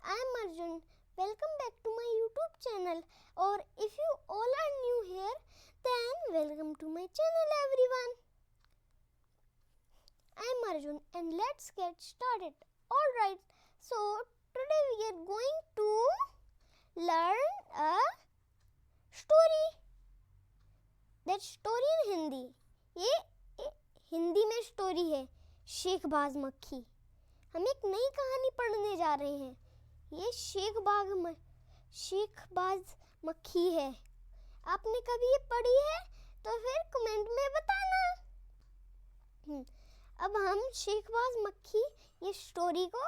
I am Arjun. Welcome back to my YouTube channel. Or if you all are new here, then welcome to my channel everyone. I am Arjun and let's get started. Alright, so today we are going to learn a story. That story in Hindi. ये हिंदी में story है शेखबाज मक्खी. हम एक नई कहानी पढ़ने जा रहे हैं. ये शेखबाज मक्खी है. आपने कभी ये पढ़ी है तो फिर कमेंट में बताना. अब हम शेखबाज मक्खी ये स्टोरी को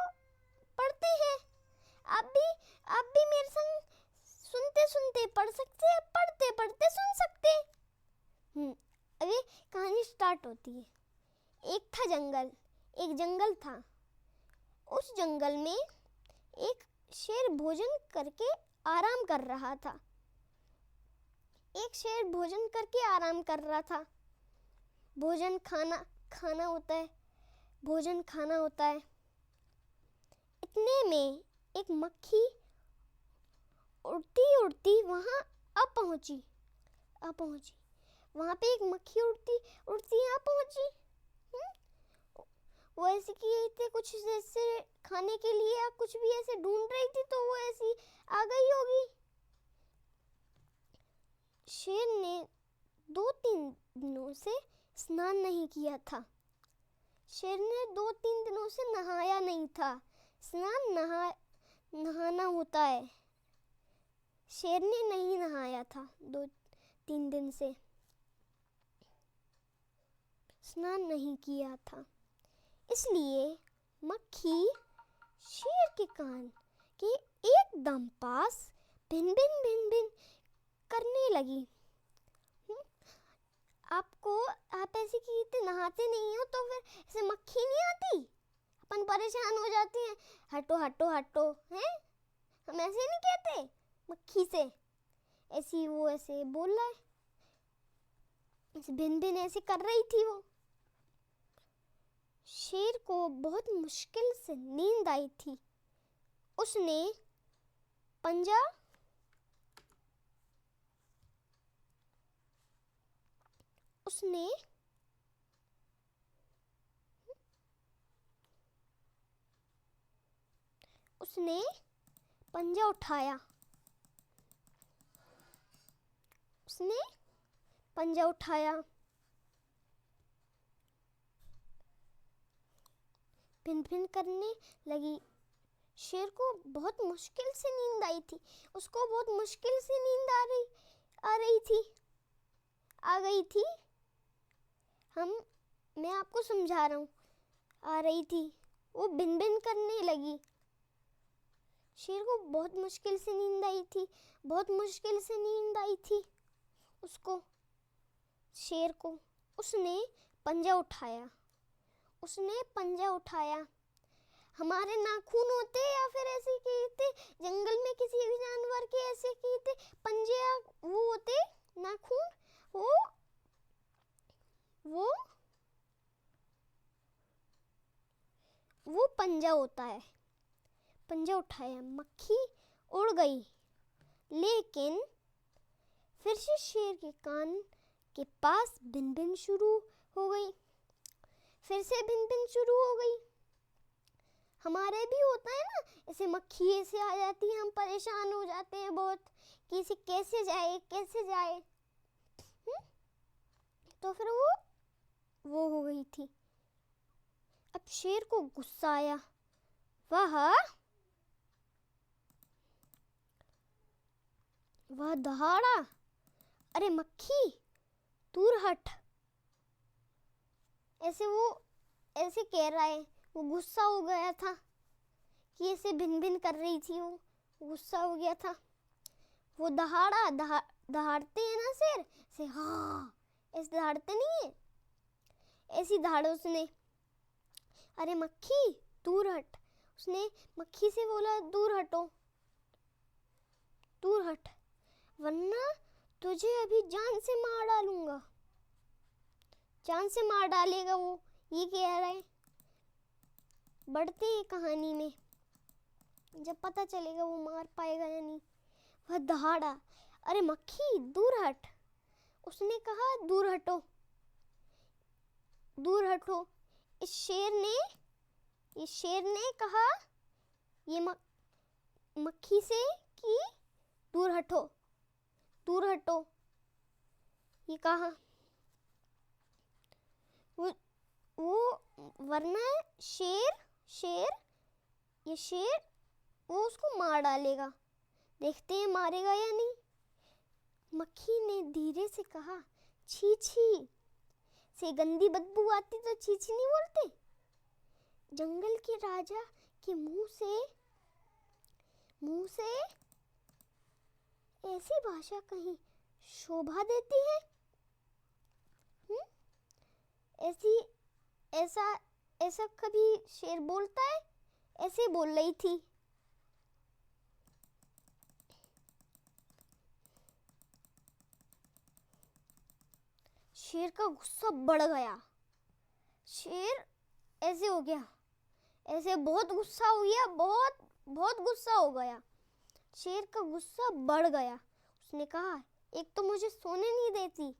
पढ़ते हैं. आप भी मेरे संग सुनते सुनते पढ़ सकते हैं, पढ़ते पढ़ते सुन सकते हैं. अभी कहानी स्टार्ट होती है. एक था जंगल. एक जंगल था. उस जंगल में एक शेर भोजन करके आराम कर रहा था. एक शेर भोजन करके आराम कर रहा था. भोजन खाना होता है. भोजन खाना होता है. इतने में एक मक्खी उड़ती उड़ती वहां आ पहुंची. वहां पे एक मक्खी उड़ती यहाँ पहुंची. वो ऐसे किए थे कुछ जैसे खाने के लिए या कुछ भी ऐसे ढूंढ रही थी, तो वो ऐसी आ गई होगी. शेर ने 2-3 दिनों से स्नान नहीं किया था. शेर ने 2-3 दिनों से नहाया नहीं था. स्नान नहाना होता है. शेर ने नहीं नहाया था 2-3 दिन से. स्नान नहीं किया था. इसलिए मक्खी शेर के कान के एकदम पास भिन भिन करने लगी. आप ऐसे की नहाते नहीं हो तो फिर ऐसे मक्खी नहीं आती. अपन परेशान हो जाते हैं, हटो हटो हटो हैं. हम ऐसे नहीं कहते मक्खी से. ऐसी वो ऐसे बोल रहा है. ऐसे भिन ऐसे कर रही थी वो. शेर को बहुत मुश्किल से नींद आई थी. उसने पंजा उठाया. भिन करने लगी. शेर को बहुत मुश्किल से नींद आई थी. उसको बहुत मुश्किल से नींद आ गई थी. मैं आपको समझा रहा हूँ. आ रही थी. वो भिन करने लगी. शेर को बहुत मुश्किल से नींद आई थी. शेर को उसने पंजा उठाया. हमारे नाखून होते या फिर ऐसे कहते जंगल में किसी भी जानवर के ऐसे कहते पंजे, वो होते नाखून. वो पंजा होता है. पंजा उठाया. मक्खी उड़ गई. लेकिन फिर से शेर के कान के पास भिन शुरू हो गई. हमारे भी होता है ना, ऐसे मक्खी ऐसे आ जाती है, हम परेशान हो जाते हैं बहुत कि इसे कैसे जाए. तो फिर वो हो गई थी. अब शेर को गुस्सा आया. वह दहाड़ा. अरे मक्खी, दूर हट. ऐसे कह रहा है. वो गुस्सा हो गया था कि ऐसे भिन कर रही थी. वो गुस्सा हो गया था. वो दहाड़ते हैं ना शेर से. हाँ, ऐसे दहाड़ते नहीं है. ऐसी दहाड़ा उसने. अरे मक्खी, दूर हट. उसने मक्खी से बोला, दूर हट, वरना तुझे अभी जान से मार डालूंगा. जान से मार डालेगा वो, ये कह रहा है. बढ़ते कहानी में. जब पता चलेगा वो मार पाएगा या नहीं। वह दहाड़ा, अरे मक्खी दूर हट। उसने कहा दूर हटो, दूर हटो। इस शेर ने कहा ये मक्खी से कि दूर हटो, दूर हटो। ये कहा वो वरना ये शेर वो उसको मार डालेगा। देखते हैं मारेगा या नहीं। मक्खी ने धीरे से कहा, छी छी, से गंदी बदबू आती तो छी छी नहीं बोलते। जंगल के राजा के मुंह से ऐसी भाषा कहीं शोभा देती है। ऐसा कभी शेर बोलता है? ऐसे बोल रही थी। शेर का गुस्सा बढ़ गया। शेर ऐसे हो गया, ऐसे बहुत गुस्सा हो गया, बहुत गुस्सा हो गया। शेर का गुस्सा बढ़ गया। उसने कहा, एक तो मुझे सोने नहीं देती,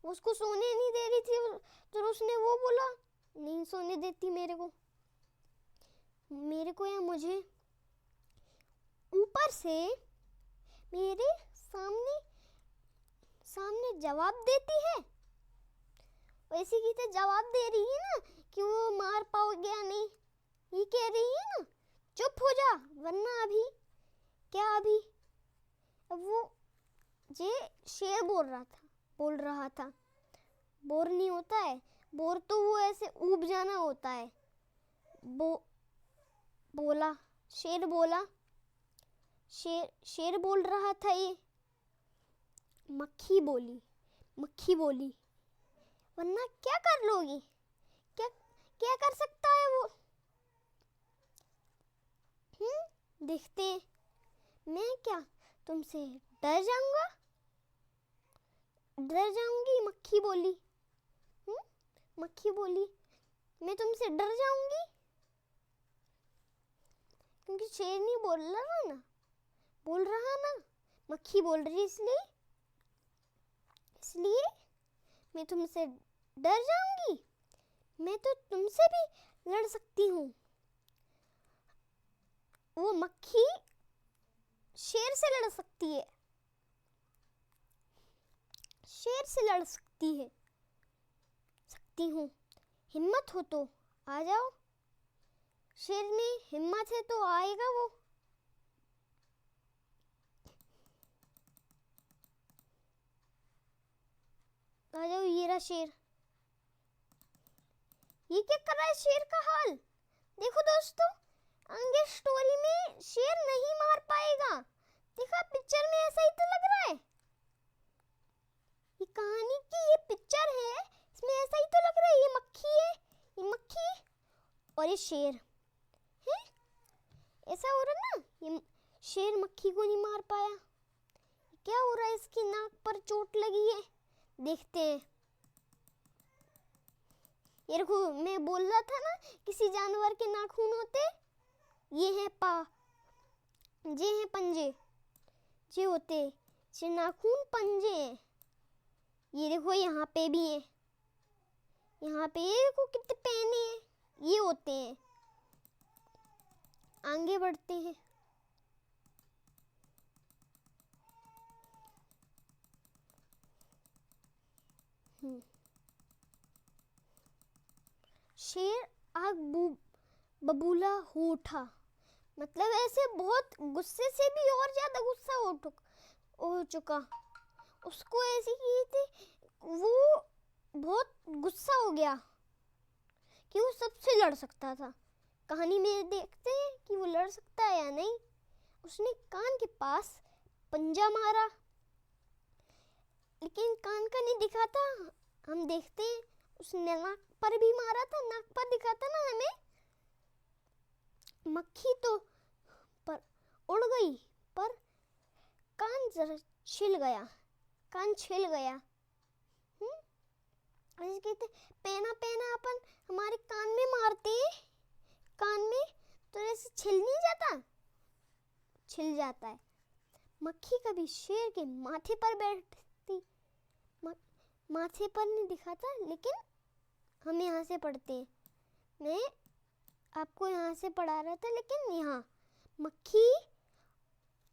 उसको सोने नहीं दे रही थी, तो उसने वो बोला नहीं सोने देती मेरे को या मुझे, ऊपर से मेरे सामने जवाब देती है। वैसे की तो जवाब दे रही है ना कि वो मार पाओगे या नहीं, ये कह रही है ना। चुप हो जा, वरना अभी वो जे शेर बोल रहा था। बोर नहीं होता है, बोर तो वो ऐसे ऊब जाना होता है। शेर बोला, शेर बोल रहा था ये। मक्खी बोली, वरना क्या कर लोगी, क्या कर सकता है वो। देखते हैं, मैं क्या तुमसे डर जाऊंगी। मक्खी बोली, मैं तुमसे डर जाऊंगी, क्योंकि शेर नहीं बोल रहा ना, मक्खी बोल रही, इसलिए मैं तुमसे डर जाऊंगी। मैं तो तुमसे भी लड़ सकती हूँ। वो मक्खी शेर से लड़ सकती है, सकती हूँ। हिम्मत हो तो आ जाओ। शेर में हिम्मत है तो आएगा वो। आ जाओ, ये रहा शेर। ये क्या कर रहा है शेर का हाल देखो दोस्तों। आगे स्टोरी में शेर नहीं मार पाएगा, देखा पिक्चर में ऐसा ही तो लग रहा है। ये कहानी की ये पिक्चर है, इसमें ऐसा ही तो लग रहा है। ये मक्खी और ये शेर है, ऐसा हो रहा ना। ये शेर मक्खी को नहीं मार पाया, क्या हो रहा है, इसकी नाक पर चोट लगी है। देखते हैं। ये देखो, मैं बोल रहा था ना किसी जानवर के नाखून होते, ये है पंजे, ये होते ये नाखून, पंजे हैं। ये देखो यहाँ पे भी है, यहाँ पे ये देखो कितने पैने हैं, ये होते हैं। आगे बढ़ते हैं। शेर आग बबूला हो उठा, मतलब ऐसे बहुत गुस्से से भी और ज्यादा गुस्सा हो चुका। उसको ऐसी की थी, वो बहुत गुस्सा हो गया कि वो सबसे लड़ सकता था। कहानी में देखते हैं कि वो लड़ सकता है या नहीं। उसने कान के पास पंजा मारा, लेकिन कान का नहीं दिखा था। हम देखते हैं उसने नाक पर भी मारा था, नाक पर दिखा था ना हमें। मक्खी तो पर उड़ गई, पर कान जरा छिल गया। ऐसे कहते पेना अपन हमारे कान में मारते हैं, कान में तो ऐसे छिल नहीं जाता, छिल जाता है। मक्खी कभी शेर के माथे पर बैठती, माथे पर नहीं दिखाता, लेकिन हम यहाँ से पढ़ते हैं। मैं आपको यहाँ से पढ़ा रहा था, लेकिन यहाँ मक्खी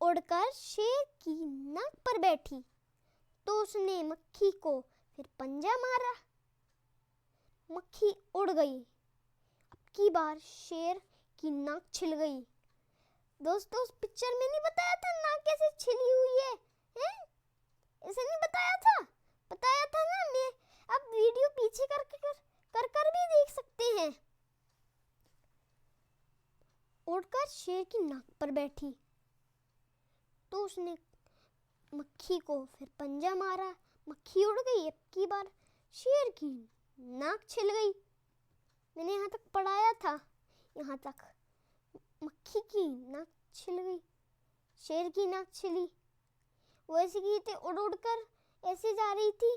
उड़कर शेर की नाक पर बैठी तो उसने मक्खी को फिर पंजा मारा। मक्खी उड़ गई। अब की बार शेर की नाक छिल गई। दोस्तों, उस पिक्चर में नहीं बताया था नाक कैसे छिली हुई है, हैं? ऐसे नहीं बताया था? बताया था ना। मैं अब वीडियो पीछे कर भी देख सकते हैं। उड़कर शेर की नाक पर बैठी तो उसने मक्खी को फिर पंजा मारा। मक्खी उड़ गई। अब की बार शेर की नाक छिल गई। मैंने यहाँ तक पढ़ाया था, यहाँ तक। मक्खी की नाक छिल गई, शेर की नाक छिली। वो ऐसे की थी, उड़ उड़ कर ऐसे जा रही थी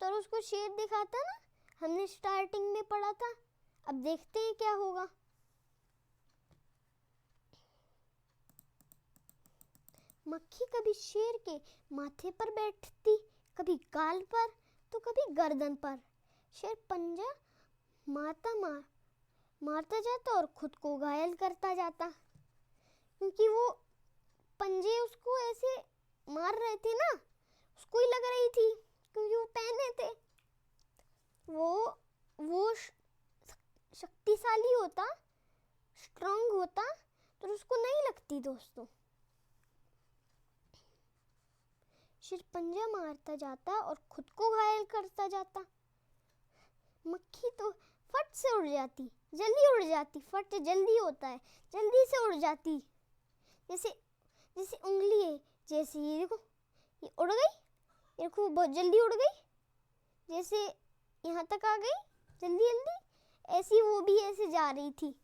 तो उसको शेर दिखाता ना, हमने स्टार्टिंग में पढ़ा था। अब देखते हैं क्या होगा। मक्खी कभी शेर के माथे पर बैठती, कभी गाल पर तो कभी गर्दन पर। शेर पंजा मारता जाता और खुद को घायल करता जाता, क्योंकि वो पंजे उसको ऐसे मार रहे थे ना, उसको ही लग रही थी, क्योंकि वो पहने थे। वो शक्तिशाली होता, स्ट्रांग होता, तो उसको नहीं लगती। दोस्तों, शेर पंजा मारता जाता और खुद को घायल करता जाता। मक्खी तो फट से उड़ जाती, जल्दी उड़ जाती। फट जल्दी होता है, जल्दी से उड़ जाती। जैसे उंगली है, जैसे ये देखो, ये उड़ गई, देखो बहुत जल्दी उड़ गई। जैसे यहाँ तक आ गई जल्दी जल्दी, ऐसी वो भी ऐसे जा रही थी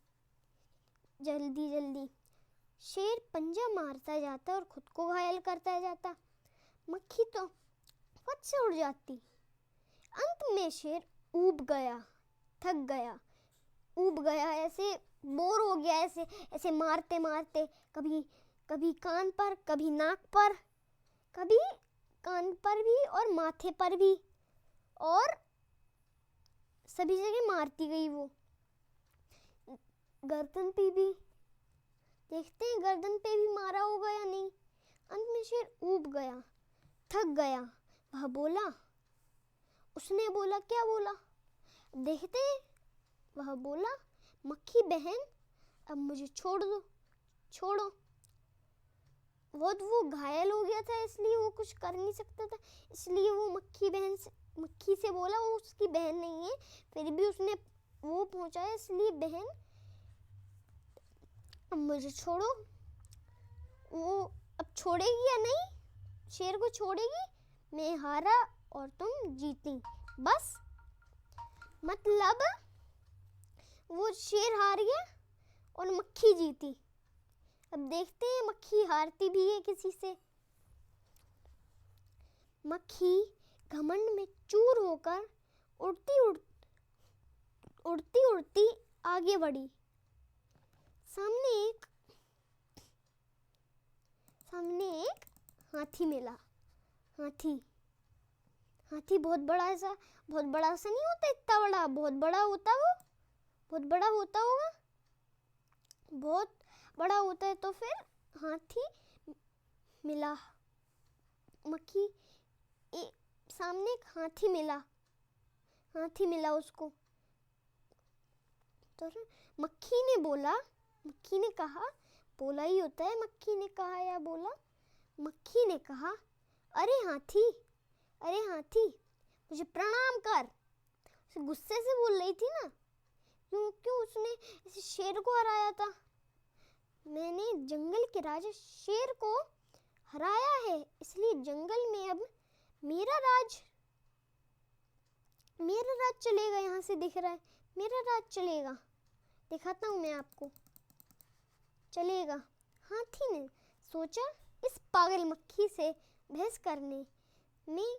जल्दी जल्दी। शेर पंजा मारता जाता और खुद को घायल करता जाता। मक्खी तो फट से उड़ जाती। अंत में शेर ऊब गया, थक गया, ऊब गया, ऐसे बोर हो गया, ऐसे मारते मारते। कभी कान पर, कभी नाक पर, कभी कान पर भी और माथे पर भी, और सभी जगह मारती गई। वो गर्दन पे भी, देखते हैं गर्दन पे भी मारा होगा या नहीं। अंत में शेर ऊब गया, थक गया। वह बोला, उसने बोला, क्या बोला देखते हैं। वह बोला, मक्खी बहन, अब मुझे छोड़ दो, छोड़ो। वो घायल हो गया था, इसलिए वो कुछ कर नहीं सकता था, इसलिए वो मक्खी से बोला। वो उसकी बहन नहीं है, फिर भी उसने वो पहुंचाया, इसलिए बहन अब मुझे छोड़ो। वो अब छोड़ेगी या नहीं, शेर को छोड़ेगी? मैं हारा और तुम जीती, बस। मतलब वो शेर हार गया और मक्खी जीती। अब देखते हैं मक्खी हारती भी है किसी से। मक्खी घमंड में चूर होकर उड़ती उड़ती आगे बढ़ी। सामने एक हाथी मिला। हाथी बहुत बड़ा सा नहीं होता, इतना बड़ा, बहुत बड़ा होता। वो बहुत बड़ा होता होगा, बहुत बड़ा होता है। तो फिर हाथी मिला, मक्खी सामने एक हाथी मिला उसको। तो मक्खी ने कहा, बोला ही होता है, मक्खी ने कहा या बोला। मक्खी ने कहा, अरे हाथी मुझे प्रणाम कर। उसे गुस्से से बोल रही थी ना, क्योंकि उसने इस शेर को हराया था। मैंने जंगल के राजा शेर को हराया है, इसलिए जंगल में अब मेरा राज चलेगा। यहाँ से दिख रहा है, मेरा राज चलेगा। दिखाता हूँ मैं आपको, चलेगा। हाथी ने सोचा, इस पागल मक्खी से बहस करने में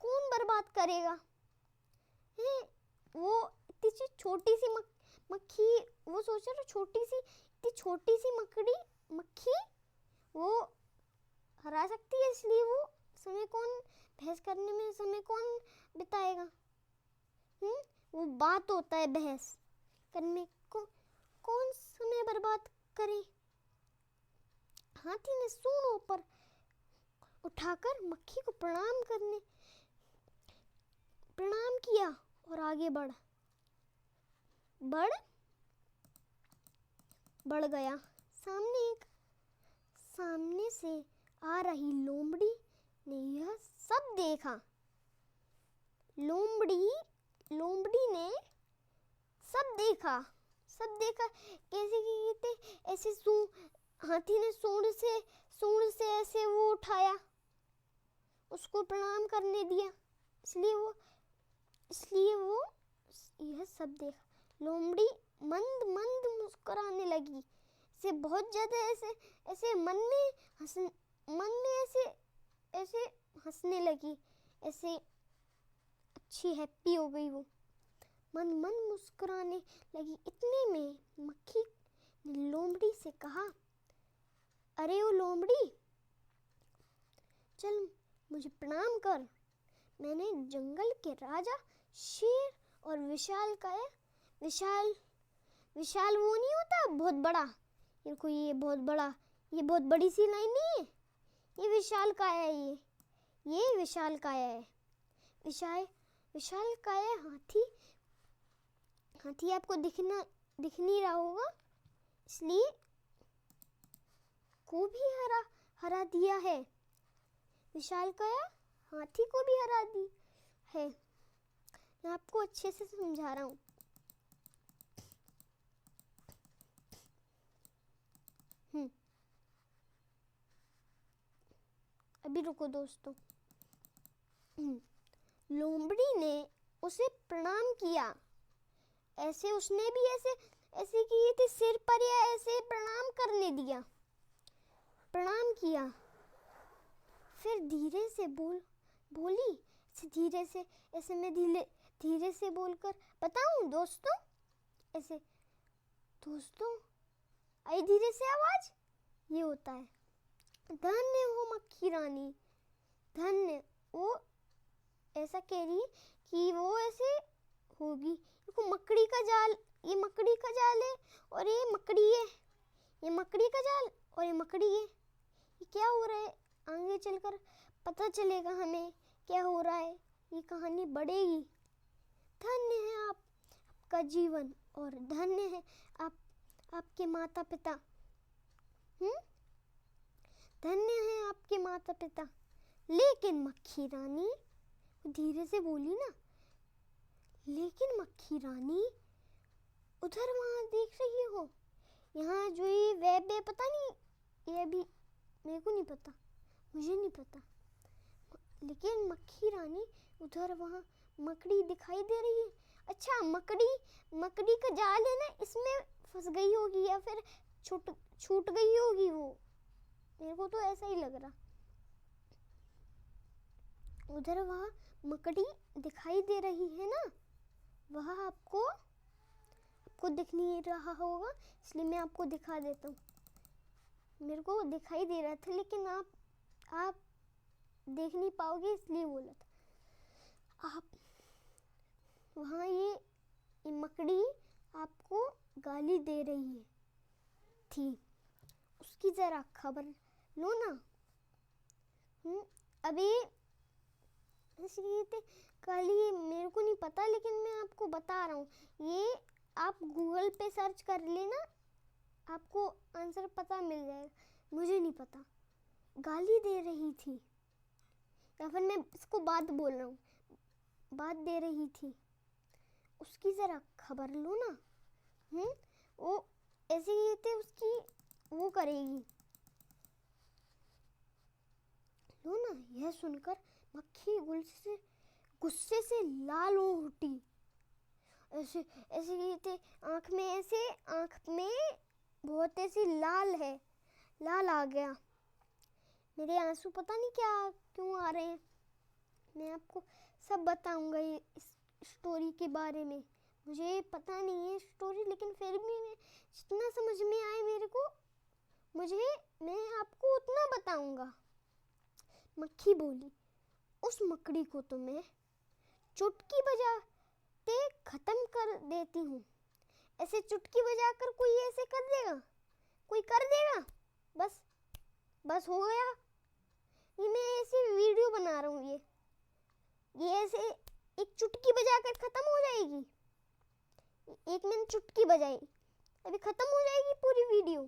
कौन बर्बाद करेगा। वो इतनी छोटी सी मक्खी, वो सोचा, इतनी छोटी सी मक्खी समय कौन बहस करने में समय कौन बिताएगा? वो बात होता है बहस करने को, कौन समय बर्बाद करे? हाथी ने सूंड ऊपर उठाकर मक्खी को प्रणाम किया और आगे बढ़ गया। सामने से आ रही लोमड़ी ने यह सब देखा। लोमड़ी ने सब देखा कैसे कहते ऐसे हाथी ने सूंड से ऐसे वो उठाया, उसको प्रणाम करने दिया, इसलिए वो यह सब देखा। लोमड़ी मंद मुस्कुराने लगी, से बहुत ज्यादा ऐसे मन में ऐसे हंसने लगी, ऐसे अच्छी हैप्पी हो गई वो, मंद मुस्कुराने लगी। इतने में मक्खी ने लोमड़ी से कहा, अरे ओ लोमड़ी, चल मुझे प्रणाम कर। मैंने जंगल के राजा शेर और विशाल वो नहीं होता बहुत बड़ा, ये बहुत बड़ी सी लाइन नहीं है, ये विशाल काया है, ये विशाल काया है। विशाल काया हाथी आपको दिख नहीं रहा होगा, इसलिए को भी हरा दिया है। विशाल काया हाथी को भी हरा दी है। मैं आपको अच्छे से समझा रहा हूँ। अभी रुको दोस्तों। लोमड़ी ने उसे प्रणाम किया, ऐसे उसने भी ऐसे किए थे सिर पर, या ऐसे प्रणाम करने दिया, प्रणाम किया। फिर धीरे से बोली, धीरे से ऐसे मैं धीरे से बोलकर बताऊं दोस्तों, ऐसे दोस्तों आई धीरे से आवाज, ये होता है। धन्य हो मक्खी रानी, धन्य। वो ऐसा कह रही कि वो ऐसे होगी। देखो मकड़ी का जाल, ये मकड़ी का जाल है और ये मकड़ी है, ये मकड़ी का जाल और ये मकड़ी है। ये क्या हो रहा है आगे चलकर पता चलेगा हमें क्या हो रहा है, ये कहानी बढ़ेगी। धन्य है आपका जीवन और धन्य है आपके माता पिता। धन्य है आपके माता पिता। लेकिन मक्खी रानी धीरे से बोली ना, लेकिन मक्खी रानी उधर वहां देख रही हो, यहाँ जो ये वेब है, पता नहीं, ये भी मेरे को नहीं पता, मुझे नहीं पता, लेकिन मक्खी रानी उधर वहां मकड़ी दिखाई दे रही है। अच्छा, मकड़ी का जाल है ना, इसमें फंस गई होगी या फिर छूट गई होगी वो, मेरे को तो ऐसा ही लग रहा। उधर वहां मकड़ी दिखाई दे रही है ना, वह आपको दिख नहीं रहा होगा, इसलिए मैं आपको दिखा देता हूँ। मेरे को दिखाई दे रहा था लेकिन आप देख नहीं पाओगे, इसलिए बोला था। आप वहाँ ये मकड़ी आपको गाली दे रही थी, उसकी जरा खबर लो ना। अभी गाली मेरे को नहीं पता, लेकिन मैं आपको बता रहा हूँ, ये आप गूगल पे सर्च कर लेना, आपको आंसर पता मिल जाएगा, मुझे नहीं पता। गाली दे रही थी या फिर मैं इसको बात बोल रहा हूँ, बात दे रही थी, उसकी जरा खबर लो ना। वो ऐसे ही थे, उसकी वो करेगी, लो ना। यह सुनकर मक्खी गुस्से से लाल हो उठी, ऐसे थे आंख में बहुत ऐसी लाल आ गया। मेरे आंसू पता नहीं क्यों आ रहे हैं, मैं आपको सब बताऊंगा ये स्टोरी के बारे में। मुझे पता नहीं है स्टोरी, लेकिन फिर भी मैं जितना समझ में आए मेरे को, मैं आपको उतना बताऊंगा। मक्खी बोली, उस मकड़ी को तो मैं चुटकी बजाते खत्म कर देती हूँ। ऐसे चुटकी बजाकर कोई ऐसे कर देगा? कोई कर देगा? बस हो गया। ये मैं ऐसे वीडियो बना रहा हूँ, ये ऐसे एक चुटकी बजाकर खत्म हो जाएगी। एक मैंने चुटकी बजाई, अभी खत्म हो जाएगी पूरी वीडियो,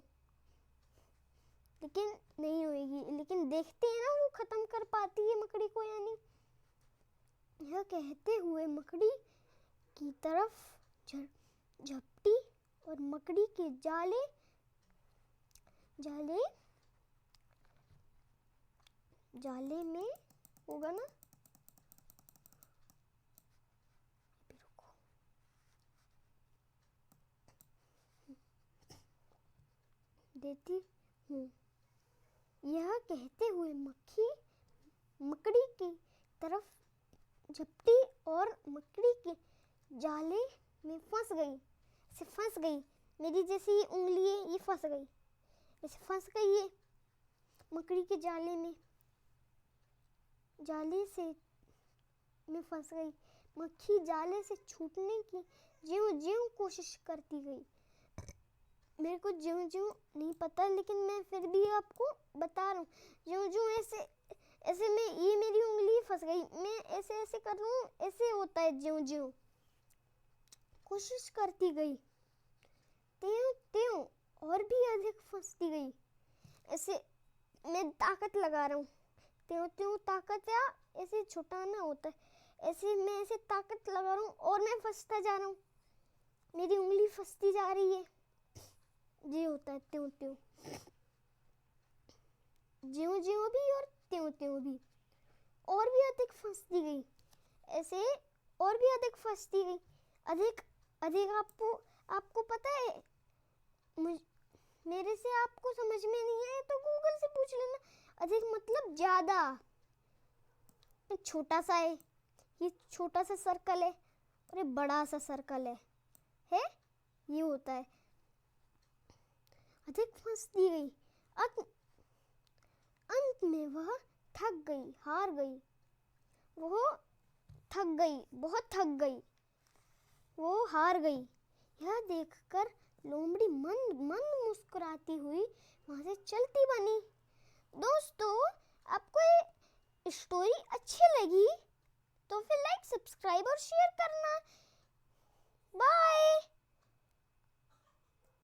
लेकिन नहीं होएगी। लेकिन देखते हैं ना वो खत्म कर पाती है मकड़ी को या नहीं। यह कहते हुए मकड़ी की तरफ झपटी और मकड़ी के जाले में होगा ना, देती हूँ। यह कहते हुए मकड़ी की तरफ झपटी और मकड़ी के जाले में फंस गई। मेरी जैसी ये उंगली है, ये फंस गई, ऐसे फंस गई है मकड़ी के जाले में, फंस गई। मक्खी जाले से छूटने की ज्यों कोशिश करती गई। मेरे को ज्यों नहीं पता, लेकिन मैं फिर भी आपको बता रहा हूँ। ज्यों ऐसे में ये मेरी उंगली फंस गई, मैं ऐसे कर रहा हूँ, ऐसे होता है। ज्यों कोशिश करती गई, त्यों और भी अधिक फंसती गई। ऐसे मैं ताकत लगा रहा हूँ, त्यों ताकत, या ऐसे छुटाना होता है, ऐसे मैं ऐसे ताकत लगा रहा हूँ और मैं फंसता जा रहा हूँ। मेरी उंगली फंसती जा रही है। ये होता है त्यों ज्यों भी और त्यों भी, और भी अधिक फंसती गई। ऐसे और भी अधिक फंसती गई। अधिक आपको पता है, मेरे से आपको समझ में नहीं आए तो गूगल से पूछ लेना। अधिक मतलब ज्यादा। छोटा सा है, ये छोटा सा सर्कल है और ये बड़ा सा सर्कल है, ये होता है। अधिक फंसती गई, अंत में वह थक गई, हार गई। वो थक गई, बहुत थक गई, वो हार गई। यह देखकर लोमड़ी मंद मुस्कुराती हुई वहां से चलती बनी। दोस्तों, आपको ये स्टोरी अच्छी लगी तो फिर लाइक, सब्सक्राइब और शेयर करना। बाय।